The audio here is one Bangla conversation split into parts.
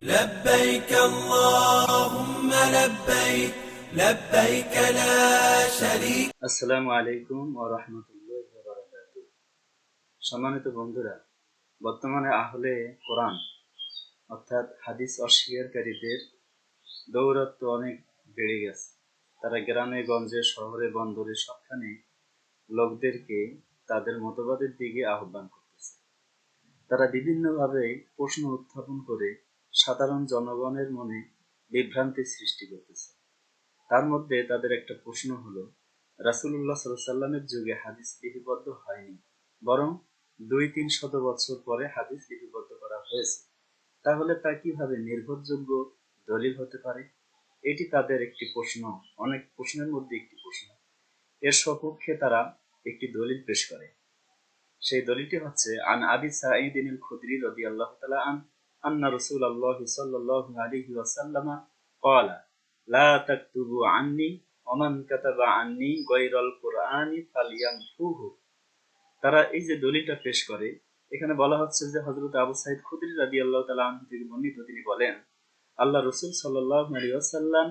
لبيك اللهم لبيك لبيك لا شريك আসসালামু আলাইকুম ওয়া রাহমাতুল্লাহি ওয়া বারাকাতুহু। সম্মানিত বন্ধুরা, বর্তমানে আহলে কোরআন অর্থাৎ হাদিস অস্বীকারীদের দৌরাত্ম্য অনেক বেড়ে গেছে। তারা গ্রামে গঞ্জে শহরে বন্দরে সবখানে লোকদেরকে তাদের মতবাদের দিকে আহ্বান করতেছে। তারা বিভিন্নভাবে প্রশ্ন উত্থাপন করে সাধারণ জনগণের মনে বিভ্রান্তি সৃষ্টি করতেছে। তার মধ্যে তাদের একটা প্রশ্ন হলো, রাসূলুল্লাহ সাল্লাল্লাহু আলাইহি ওয়াসাল্লামের যুগে হাদিস লিপিবদ্ধ হয়নি, বরং ২-৩ শত বছর পরে হাদিস লিপিবদ্ধ করা হয়েছে। তাহলে তা কিভাবে নির্ভরযোগ্য দলিল হতে পারে? এটি তাদের একটি প্রশ্ন, অনেক প্রশ্নের মধ্যে একটি প্রশ্ন। এর সপক্ষে তারা একটি দলিল পেশ করে। সেই দলিলটি হচ্ছে আন আবি সাঈদ আল খুদরি রাদিয়াল্লাহু তাআলা আন্না রাসূলুল্লাহ সাল্লাল্লাহু আলাইহি ওয়াসাল্লাম قال لا تكتبوا عني ومن كتب عني غير القرآن فليمحوه। তারা এই যে দলিলটা পেশ করে, এখানে বলা হচ্ছে যে হযরত আবু সাঈদ খুদরি রাদিয়াল্লাহু তাআলা আনহু থেকে বর্ণিত, তিনি বলেন আল্লাহ রাসূল সাল্লাল্লাহু আলাইহি ওয়াসাল্লাম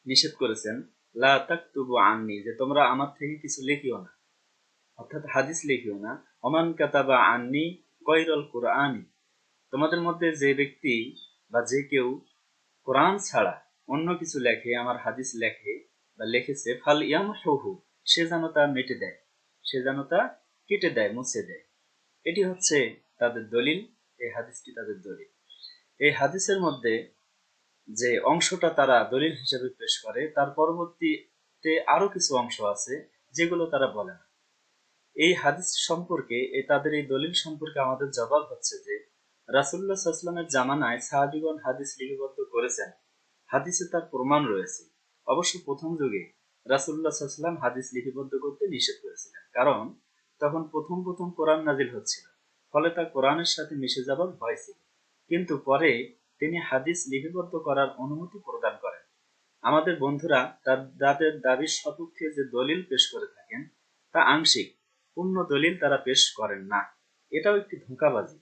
নিষেধ করেছেন লা তাকতুবু আন্নি, যে তোমরা আমার থেকে কিছু লিখিও না, অর্থাৎ হাদিস লিখিও না। ওমান কাতাবা আন্নি গায়রাল কুরআনি, তোমাদের মধ্যে যে ব্যক্তি বা যে কেউ কোরআন ছাড়া অন্য কিছু লেখে, আমার হাদিস লেখে বা লিখেছে, ফাল ইয়ামহুহু, সে যেন তা মেটে দেয়, সে যেন তা কেটে দেয়, মুছে দেয়। এটি হচ্ছে তাদের দলিল, এই হাদিসটি তাদের দলিল। এই হাদিসের মধ্যে যে অংশটা তারা দলিল হিসেবে পেশ করে, তার পরবর্তীতে আরো কিছু অংশ আছে যেগুলো তারা বলে না। এই হাদিস সম্পর্কে, তাদের এই দলিল সম্পর্কে আমাদের জবাব হচ্ছে যে রাসূলুল্লাহ সাল্লাল্লাহু আলাইহি ওয়াসাল্লামের জামানায় সাহাবীগণ হাদিস লিপিবদ্ধ করেছেন, হাদিসে তার প্রমাণ রয়েছে। অবশ্য প্রথম যুগে রাসূলুল্লাহ সাল্লাল্লাহু আলাইহি ওয়াসাল্লাম হাদিস লিপিবদ্ধ করতে নিষেধ করেছিলেন, কারণ তখন প্রথম প্রথম কোরআন নাজিল হচ্ছিল, ফলে তা কোরআনের সাথে মিশে যাবার ভয় ছিল। কিন্তু পরে তিনি হাদিস লিপিবদ্ধ করার অনুমতি প্রদান করেন। আমাদের বন্ধুরা তাদের দাবির সপক্ষে যে দলিল পেশ করে থাকেন তা আংশিক, পূর্ণ দলিল তারা পেশ করেন না। এটাও একটি ধোঁকাবাজি।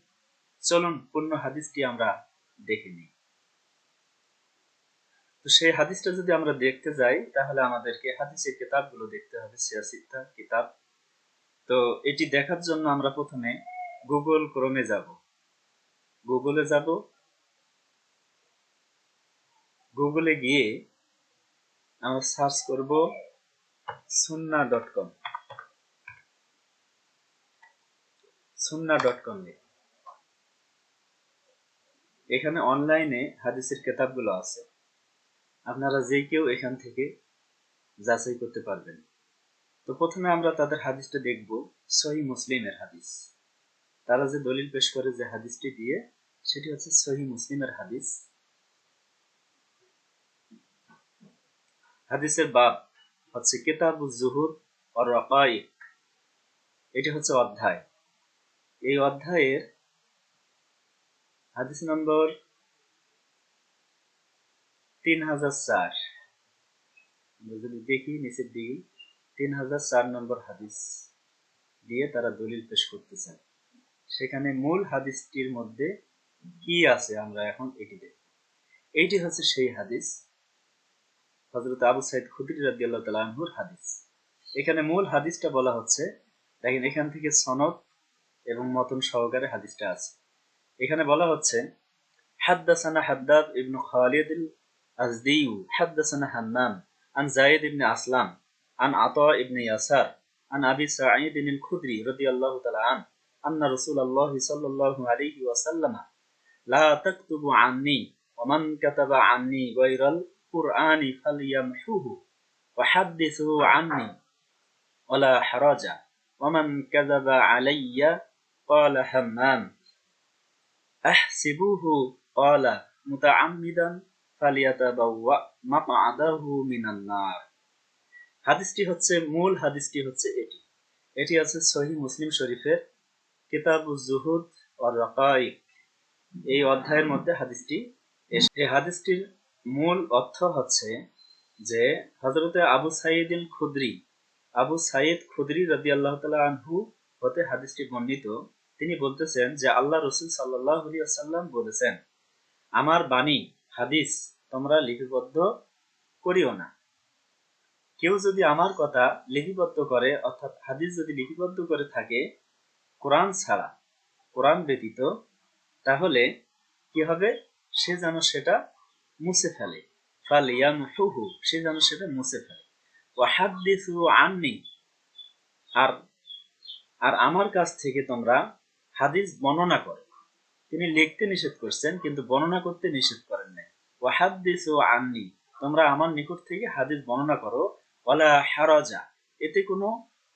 চলুন পূর্ণ হাদিসটি আমরা দেখে নিই। তো সেই হাদিসটা যদি আমরা দেখতে যাই, তাহলে আমাদেরকে হাদিসের কিতাবগুলো দেখতে হবে, সিয়াসিত্তা কিতাব। তো এটি দেখার জন্য আমরা প্রথমে গুগল ক্রোমে যাব। গুগলে যাব, গুগলে গিয়ে আমরা সার্চ করব সুন্নাহ.com। সুন্নাহ.com এখানে অনলাইনে হাদিসের কিতাবগুলো আছে, আপনারা যে কেউ এখান থেকে যাচাই করতে পারবেন। তো প্রথমে আমরা তাদের হাদিসটা দেখব, সহিহ মুসলিমের হাদিস। তারা যে দলিল পেশ করে যে হাদিসটি দিয়ে, সেটি হচ্ছে সহিহ মুসলিমের হাদিস। হাদিসের বাব হচ্ছে কিতাবুজ জুহুদ ওয়ার রাকাইক, এটি হচ্ছে অধ্যায়। এই অধ্যায়ের হাদিস নম্বর 3004। আমরা যদি দেখি নিচের দিকে 3004 নম্বর হাদিস দিয়ে তারা দলিল পেশ করতেছেন। সেখানে মূল হাদিসটির মধ্যে কি আছে আমরা এখন এটি দেখব। এইটি হচ্ছে সেই হাদিস, হযরত আবু সাঈদ খুদরি রাদিয়াল্লাহু তাআলা আনহুর হাদিস। এখানে মূল হাদিসটা বলা হচ্ছে, দেখেন এখান থেকে সনদ এবং মতন সহকারে হাদিসটা আছে। এখানে বলা হচ্ছে হাদ্দাসানা হাদ্দাদ ইবনে খালিদ আল-আজদি হাদ্দাসানা হাম্মাম আন যায়েদ ইবনে আসলাম আন আতা ইবনে ইয়াসার আন আবি সাঈদ আল-খুদরি রাদিয়াল্লাহু তাআলা আন্না রাসূলুল্লাহ সাল্লাল্লাহু আলাইহি ওয়াসাল্লাম লা তাকতুবু আন্নি ওয়া মান কাতাবা আন্নি গায়রাল কুরআনি ফালইয়ামহুহু ওয়া হাদ্দিসু আন্নি ওয়ালা হারাজা ওয়া মান কাযাবা আলাইয়া ক্বালা হাম্মাম আহসিবুহু ক্বালা মুতাআম্মিদান ফালিয়াতাবাওয়া মাকআদাহু মিনান নার। হাদিসটি হচ্ছে, মূল হাদিসটি হচ্ছে এটি। এটি আছে সহিহ মুসলিম শরীফের কিতাবুজ জুহুদ ওয়ার রাকাইক, এই অধ্যায়ের মধ্যে হাদিসটি। এই হাদিসটির মূল অর্থ হচ্ছে যে হযরতে আবু সাঈদ আল খুদরি, আবু সাঈদ খুদরি রাদিয়াল্লাহু তাআলা আনহু হতে হাদিসটি বর্ণিত। তিনি বলতেছেন যে আল্লাহ রাসূল সাল্লাল্লাহু আলাইহি ওয়াসাল্লাম বলেছেন, আমার বাণী হাদিস তোমরা লিপিবদ্ধ করিও না। কেউ যদি আমার কথা লিপিবদ্ধ করে, অর্থাৎ হাদিস যদি লিপিবদ্ধ করে থাকে কোরআন ছাড়া, কোরআন ব্যতীত, তাহলে কি হবে? সে যেন সেটা মুছে ফেলে। ফালিয়ামহুহু, সে যেন সেটা মুছে ফেলে। ওয়াহাদ্দিসু আন্নি, আর আর আমার কাছ থেকে তোমরা হাদিস বর্ণনা করো। তিনি লিখতে নিষেধ করছেন, কিন্তু বর্ণনা করতে নিষেধ করেন নাই। ওয়াহাদ্দিসু আন্নি, তোমরা আমার নিকট থেকে হাদিস বর্ণনা করো। ওয়ালা হারাজা, এতে কোনো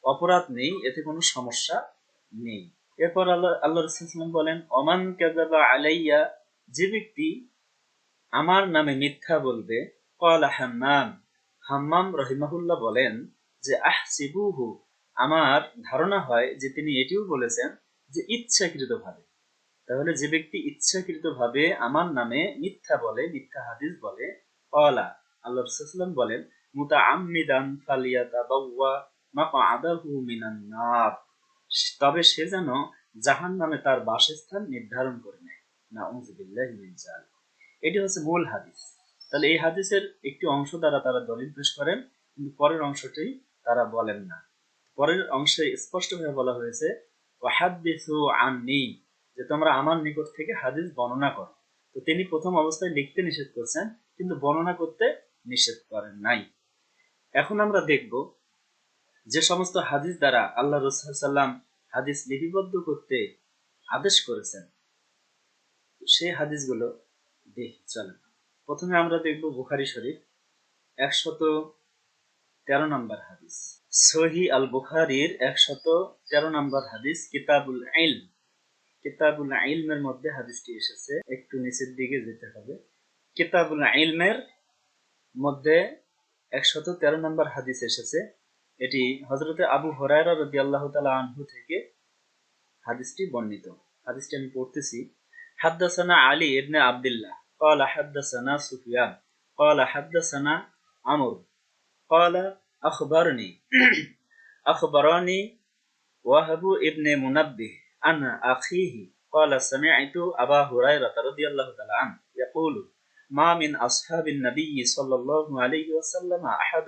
অপরাধ নেই, এতে কোনো সমস্যা নেই। এরপর আল্লাহ রাসূল বলেন, ওমান কাযাবা আলাইয়া, যে ব্যক্তি আমার নামে মিথ্যা বলবে। ক্বালা হাম্মাম, হাম্মাম রহিমাহুল্লাহ বলেন যে আহসিবুহু, আমার ধারণা হয় যে তিনি এটিও বলেছেন যে ইচ্ছাকৃতভাবে। তাহলে যে ব্যক্তি ইচ্ছাকৃতভাবে আমার নামে মিথ্যা বলে, মিথ্যা হাদিস বলে, ক্বালা, আল্লাহ রাসূল বলেন মুতাআম্মিদান ফালিয়াতাবাওয়া মাকআদাহু মিনান নার, তবে সে যেন জাহান্নামে তার বাসস্থান নির্ধারণ করে নেয়। নাউযুবিল্লাহি মিন যালিক। এটি হচ্ছে মূল হাদিস। তাহলে এই হাদিসের একটি অংশ দ্বারা তারা দলিল পেশ করেন, কিন্তু পরের অংশটি তারা বলেন না। পরের অংশে স্পষ্টভাবে বলা হয়েছে ওয়াহাদ্দিসু আন্নি, যে তোমরা আমার নিকট থেকে হাদিস বর্ণনা করো। তো তিনি প্রথম অবস্থায় লিখতে নিষেধ করছেন, কিন্তু বর্ণনা করতে নিষেধ করেন নাই। এখন আমরা দেখব যে সমস্ত হাদিস দ্বারা আল্লাহ রাসূল সাল্লাম হাদিস লিপিবদ্ধ করতে আদেশ করেছেন, সেই হাদিসগুলো দেখি চলেন। প্রথমে আমরা দেখব বুখারী শরীফ 113 নম্বর হাদিস। সহিহ আল বুখারীর 113 নম্বর হাদিস, কিতাবুল ইলম। কিতাবুল ইলমের মধ্যে হাদিসটি এসেছে, একটু নিচের দিকে যেতে হবে। কিতাবুল ইলমের মধ্যে 113 নম্বর হাদিস এসেছে। এটি হযরতে আবু হুরায়রা রাদিয়াল্লাহু তাআলা আনহু থেকে হাদিসটি বর্ণিত। হাদিসটি আমি পড়তেছি। হাদ্দাসানা আলী ইবনে আব্দুল্লাহ قال حدثنا سفيان قال حدثنا عمرو قال أخبرني وهب ابن منبه عن أخيه قال سمعت أبا هريرة رضي الله تعالى عنه يقول ما من أصحاب النبي صلى الله عليه وسلم أحد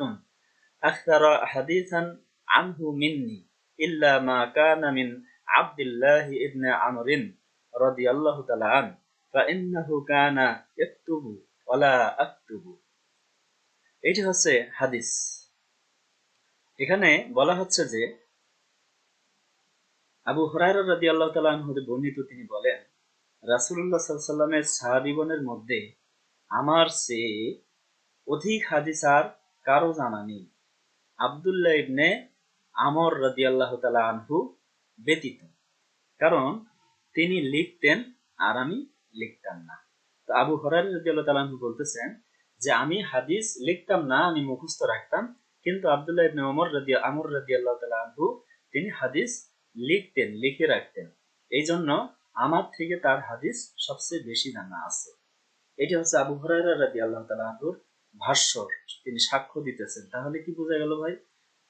أكثر حديثا عنه مني إلا ما كان من عبد الله ابن عمرو رضي الله تعالى عنه فإنه كان يكتب ولا أكتب। এটি হচ্ছে হাদিস। এখানে বলা হচ্ছে যে আবু হুরায়রা রাদিয়াল্লাহু তাআলা আনহু হতে বর্ণিত, তিনি বলেন রাসূলুল্লাহ সাল্লাল্লাহু আলাইহি ওয়াসাল্লামের সাহাবীগণের মধ্যে আমার চেয়ে অধিক হাদিস আর কারো জানা নেই আব্দুল্লাহ ইবনে আমর রাদিয়াল্লাহু তাআলা আনহু ব্যতীত, কারণ তিনি লিখতেন আর আমি লিখতাম না। তো আবু হুরায়রা রাদিয়াল্লাহু তাআলা আনহু বলতেছেন যে আমি হাদিস লিখতাম না, আমি মুখস্থ রাখতাম, কিন্তু আব্দুল্লাহ ইবনে আমর রাদিয়াল্লাহু তাআলা আনহু তিনি হাদিস লিখতেন, লিখে রাখতেন। এই জন্য আমার থেকে তার হাদিস সবচেয়ে বেশি জানা আছে। এটি হচ্ছে আবু হুরায়রা রাদিয়াল্লাহু তাআলা আনহুর ভাষ্য, তিনি সাক্ষ্য দিতেছেন। তাহলে কি বোঝা গেল ভাই,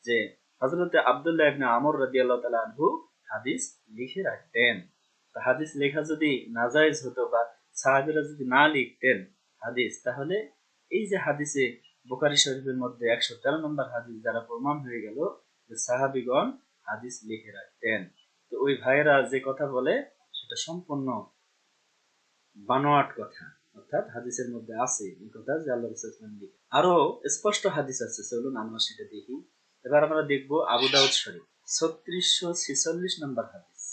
যে হযরত আব্দুল্লাহ ইবনে আমর রাদিয়াল্লাহু তাআলা আনহু হাদিস লিখে রাখতেন। তো হাদিস লেখা যদি নাজায়েজ হতো বা সাহাবীরা যদি না লিখতেন হাদিস, তাহলে এই যে হাদিসে বুখারী শরীফের মধ্যে 113 নম্বর হাদিস দ্বারা প্রমাণ হয়ে গেল যে সাহাবীগণ হাদিস লিখে রাখতেন। তো ওই ভাইয়েরা যে কথা বলে সেটা সম্পূর্ণ বানোয়াট কথা, অর্থাৎ হাদিসের মধ্যে আছে এই কথা যে আল্লাহ রাসূল সাল্লাল্লাহু আলাইহি ওয়াসাল্লাম লিখে। আরো স্পষ্ট হাদিস আছে, চলুন আমরা সেটা দেখি। এবার আমরা দেখব আবু দাউদ শরীফ 3646 নম্বর হাদিস।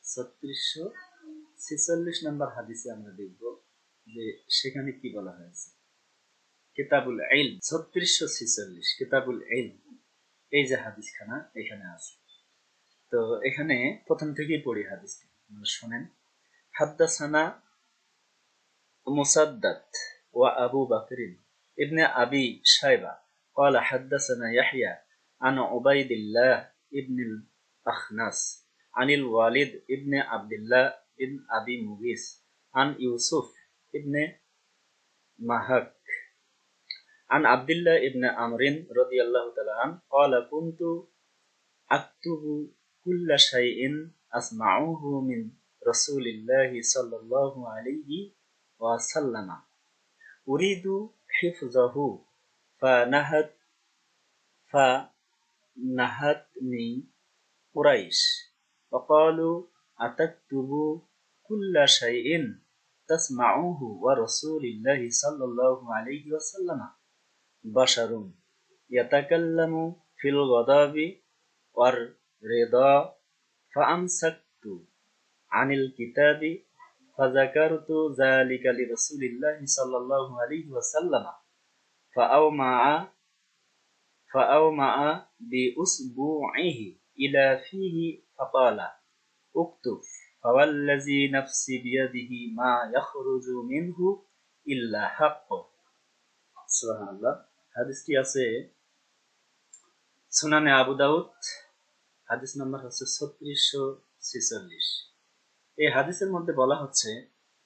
3646 নম্বর হাদিসে আমরা দেখব যে সেখানে কি বলা হয়েছে। কিতাবুল ইলম 3646, কিতাবুল ইলম, এই যে হাদিসখানা এখানে আছে। তো এখানে প্রথম থেকেই পড়ি হাদিসটি, আপনারা শুনেন। হাদ্দাসানা মুসাদ্দাদ ওয়া আবু বকর ইবনে আবি শাইবা قال حدثنا يحيى عن عبيد الله ابن الأخنس عن الوالد ابن عبد الله بن أبي مغيث عن يوسف ابن مهك عن عبد الله ابن عمرو رضي الله تعالى عنه قال كنت أكتب كل شيء أسمعه من রাসূলিল্লাহি সাল্লাল্লাহু আলাইহি ওয়াসাল্লাম উরিদু হিফযাহু ফানাহাত ফানাহাতনি কুরাইশ وقالوا أتكتبوا كل شيء تسمعوه ورسول الله صلى الله عليه وسلم بشر يتكلم في الغضب والرضا فأمسكت عن الكتاب فذكرت ذلك لرسول الله صلى الله عليه وسلم فأومع فأومع بأصبعه إلى فيه فقال اكتب فوالذي نفسي بيده ما يخرج منه إلا حق সুবহানাল্লাহ। হাদিসটি আছে সুনানে আবু দাউদ, হাদিস নম্বর হচ্ছে 3646। এই হাদিসের মধ্যে বলা হচ্ছে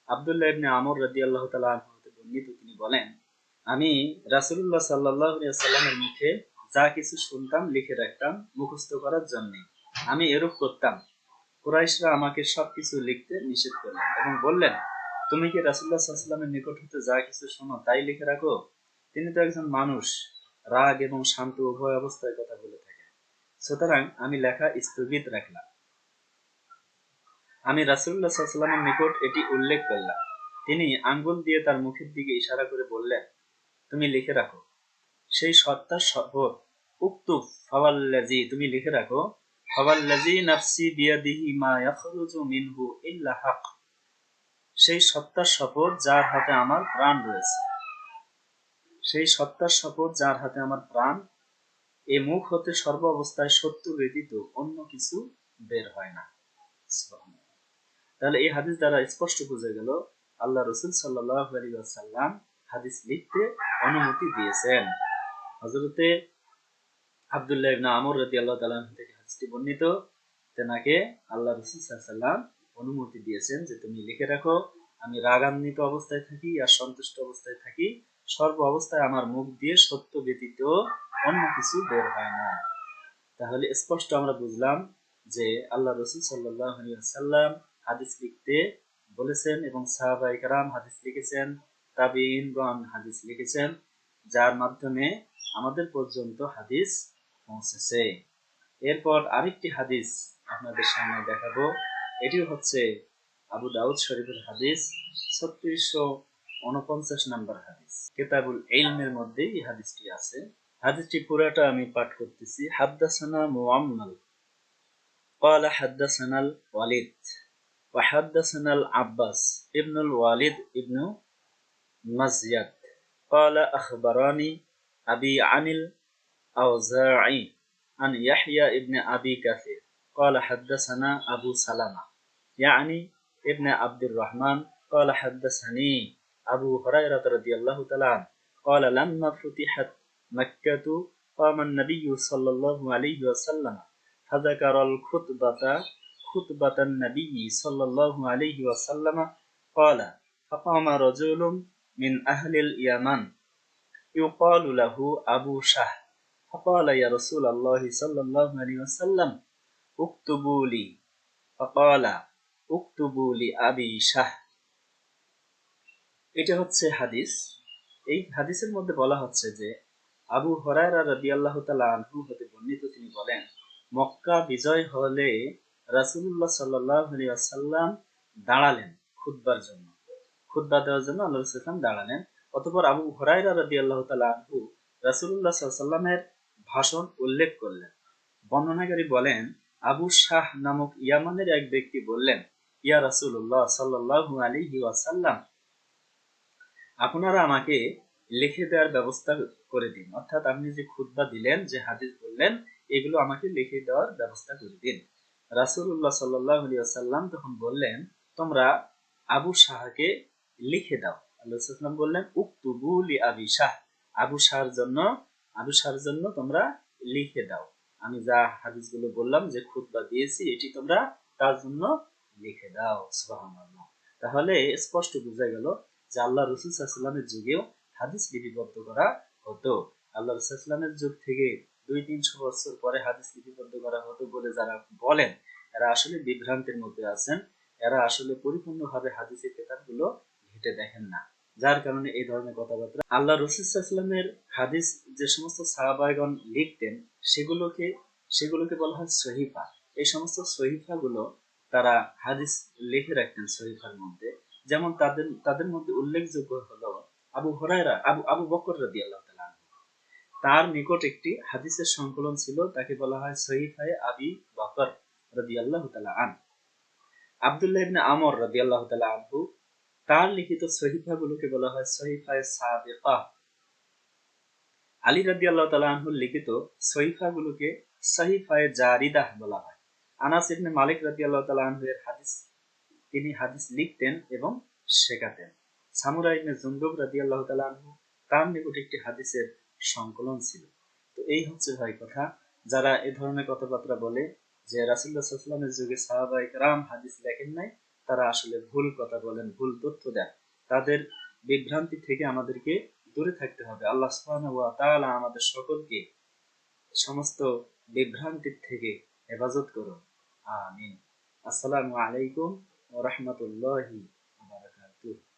আব্দুল্লাহ ইবনে আমর রাদিয়াল্লাহু তাআলা আনহু হতে বর্ণিত, তিনি বলেন, আমি রাসূলুল্লাহ সাল্লাল্লাহু আলাইহি ওয়াসাল্লামের মুখে যা কিছু শুনতাম লিখে রাখতাম মুখস্থ করার জন্য। আমি এরূপ করতাম। কুরাইশরা আমাকে সবকিছু লিখতে নিষেধ করলেন এবং বললেন, তুমি কি রাসূলুল্লাহ সাল্লাল্লাহু আলাইহি ওয়াসাল্লামের নিকট হতে যা কিছু শোনো তাই লিখে রাখো? তিনি তো একজন মানুষ, রাগ এবং শান্ত উভয় অবস্থায় কথা বলে থাকেন। সুতরাং আমি লেখা স্থগিত রাখলাম। আমি রাসূলুল্লাহ সাল্লাল্লাহু আলাইহি ওয়াসাল্লামের নিকট এটি উল্লেখ করলাম। তিনি আঙ্গুল দিয়ে তার মুখের দিকে ইশারা করে বললেন, তুমি লিখে রাখো। সেই সত্তার শপথ, উক্তুব ফাওয়াল্লাযী, তুমি লিখে রাখো, ফাওয়াল্লাযী নাফসি বিয়াদিহি মা ইয়াখরুজু মিনহু ইল্লা হক, সেই সত্তার শপথ যার হাতে আমার প্রাণ রয়েছে, সেই সত্তার শপথ যার হাতে আমার প্রাণ, এ মুখ হতে সর্ব অবস্থায় সত্য ব্যতীত অন্য কিছু বের হয় না। তাহলে এই হাদিস দ্বারা স্পষ্ট বোঝা গেল আল্লাহ রাসূল সাল্লাল্লাহু আলাইহি ওয়াসাল্লাম হাদিস লিখতে অনুমতি দিয়েছেন। হযরতে আব্দুল্লাহ ইবনে আমর রাদিয়াল্লাহু তাআলা থেকে হাদিসটি বর্ণিত, তেনাকে আল্লাহ রাসূল সাল্লাল্লাহু আলাইহি ওয়াসাল্লাম অনুমতি দিয়েছেন যে তুমি লিখে রাখো, আমি রাগান্বিত অবস্থায় থাকি আর সন্তুষ্ট অবস্থায় থাকি, সর্ব অবস্থায় আমার মুখ দিয়ে সত্য ব্যতীত অন্য কিছু বের হয় না। তাহলে স্পষ্ট আমরা বুঝলাম যে আল্লাহ রাসূল সাল্লাল্লাহু আলাইহি ওয়াসাল্লাম হাদিস লিখতে বলেছেন এবং সাহাবায়ে কেরাম হাদিস লিখেছেন, তাবিঈনগণ হাদিস লিখেছেন, যার মাধ্যমে আমাদের পর্যন্ত হাদিস পৌঁছেছে। এরপর আরেকটি হাদিস আপনাদের সামনে দেখাবো। এটি হচ্ছে আবু দাউদ শরীফের হাদিস, 3649 নম্বর হাদিস। কিতাবুল ইলমের মধ্যে এই হাদিসটি আছে। হাদিসটি পুরোটা আমি পাঠ করতেছি। হাদ্দাসানা মুআম্মাল قال حدثنا الوليد وحدثنا العباس ابن الوالد ابن مزيد قال أخبرني أبي عن الأوزاعي عن يحيى ابن أبي كثير قال حدثنا أبو سلمة يعني ابن عبد الرحمن قال حدثني أبو هريرة رضي الله تعالى عنه قال لما فتحت مكة قام النبي صلى الله عليه وسلم فذكر خطبة النبي صلى الله عليه وسلم قال فقام رجل من أهل اليمن يقال له أبو شه فقال يا رسول الله صلى الله عليه وسلم اكتبوا لي فقال اكتبوا لأبي شه। এটা হচ্ছে হাদিস। এই হাদিসের মধ্যে বলা হচ্ছে যে আবু হুরায়রা রাদিয়াল্লাহু তাআলা আনহু হতে বর্ণিত, তিনি বলেন, মক্কা বিজয় হলে রাসূলুল্লাহ সাল্লাল্লাহু আলাইহি ওয়াসাল্লাম দাঁড়ালেন খুতবার জন্য, খুতবা দেওয়ার জন্য আল্লাহ রাসূল সাল্লাল্লাহু আলাইহি ওয়াসাল্লাম দাঁড়ালেন। অতঃপর আবু হুরায়রা রাদিয়াল্লাহু তাআলা আনহু রাসূলুল্লাহ সাল্লাল্লাহু আলাইহি ওয়াসাল্লামের ভাষণ উল্লেখ করলেন। বর্ণনাকারী বলেন, আবু শাহ নামক ইয়ামানের এক ব্যক্তি বললেন, ইয়া রাসূলুল্লাহ সাল্লাল্লাহু আলাইহি ওয়াসাল্লাম, আপনারা আমাকে লিখে দেওয়ার ব্যবস্থা করে দিন, অর্থাৎ আপনি যে খুতবা দিলেন, যে হাদিস বললেন, এগুলো আমাকে লিখে দেওয়ার ব্যবস্থা করে দিন। রাসূলুল্লাহ সাল্লাল্লাহু আলাইহি ওয়াসাল্লাম তখন বললেন, তোমরা আবু শাহকে লিখে দাও। আল্লাহ রাসূল সাল্লাল্লাহু আলাইহি ওয়াসাল্লাম বললেন, উকতুবু লি আবি শাহ, আবু শাহর জন্য তোমরা লিখে দাও। আমি যা হাদিসগুলো বললাম, যে খুতবা দিয়েছি, এটি তোমরা তার জন্য লিখে দাও। সুবহানাল্লাহ। তাহলে স্পষ্ট বোঝা গেল যে আল্লাহ রাসূল সাল্লাল্লাহু আলাইহি ওয়াসাল্লামের যুগেও হাদিস লিপিবদ্ধ করা হতো। আল্লাহ রাসূল সাল্লাল্লাহু আলাইহি ওয়াসাল্লামের যুগ থেকে 200-300 বছর পরে হাদিস লিপিবদ্ধ করা হতো বলে যারা বলেন, এরা আসলে বিভ্রান্তির মধ্যে আছেন। এরা আসলে পরিপূর্ণভাবে হাদিসের কিতাবগুলো ঘেঁটে দেখেন না, যার কারণে এই ধরনের কথাবার্তা। আল্লাহ রাসূল সাল্লাল্লাহু আলাইহি ওয়াসাল্লামের হাদিস যে সমস্ত সাহাবাগণ লিখতেন সেগুলোকে সেগুলোকে বলা হয় সহিফা। এই সমস্ত সহিফাগুলো তারা হাদিস লিখে রাখতেন সহিফার মধ্যে। যেমন তাদের তাদের মধ্যে উল্লেখযোগ্য হলো আবু হুরায়রা, আবু বকর রাদিয়াল্লাহু তাআলা আনহু। তার নিকট একটি হাদিসের সংকলন ছিল, তাকে বলা হয় সহিফায়ে আবি বকর রাদিয়াল্লাহু তাআলা আনহু। আব্দুল্লাহ ইবনে আমর রাদিয়াল্লাহু তাআলা আনহু, তার লিখিত সহিফাগুলোকে বলা হয় সহিফায়ে সাবিকা। আলী রাদিয়াল্লাহু তাআলা আনহুর লিখিত সহিফাগুলোকে সহিফায়ে জারিদাহ বলা হয়। আনাস ইবনে মালিক রাদিয়াল্লাহু তাআলা আনহু এর হাদিস, তিনি হাদিস লিখতেন এবং শেখাতেন। সামুরা ইবনে জুনদুব রাদিয়াল্লাহু তাআলা আনহু, তার নিকট একটি হাদিসের সংকলন ছিল। তো এই হচ্ছে ভাই কথা, যারা এ ধরনের কথাবার্তা বলে যে রাসূলুল্লাহ সাল্লাল্লাহু আলাইহি ওয়াসাল্লামের যুগে সাহাবায়ে কেরাম হাদিস লেখেন নাই, তারা আসলে ভুল কথা বলেন, ভুল তথ্য দেন। তাদের বিভ্রান্তি থেকে আমাদেরকে দূরে থাকতে হবে। আল্লাহ সুবহানাহু ওয়া তাআলা আমাদের সকলকে সমস্ত বিভ্রান্তির থেকে হেফাজত করুন। আমিন। আসসালামু আলাইকুম ওয়া রাহমাতুল্লাহি ওয়া বারাকাতুহু।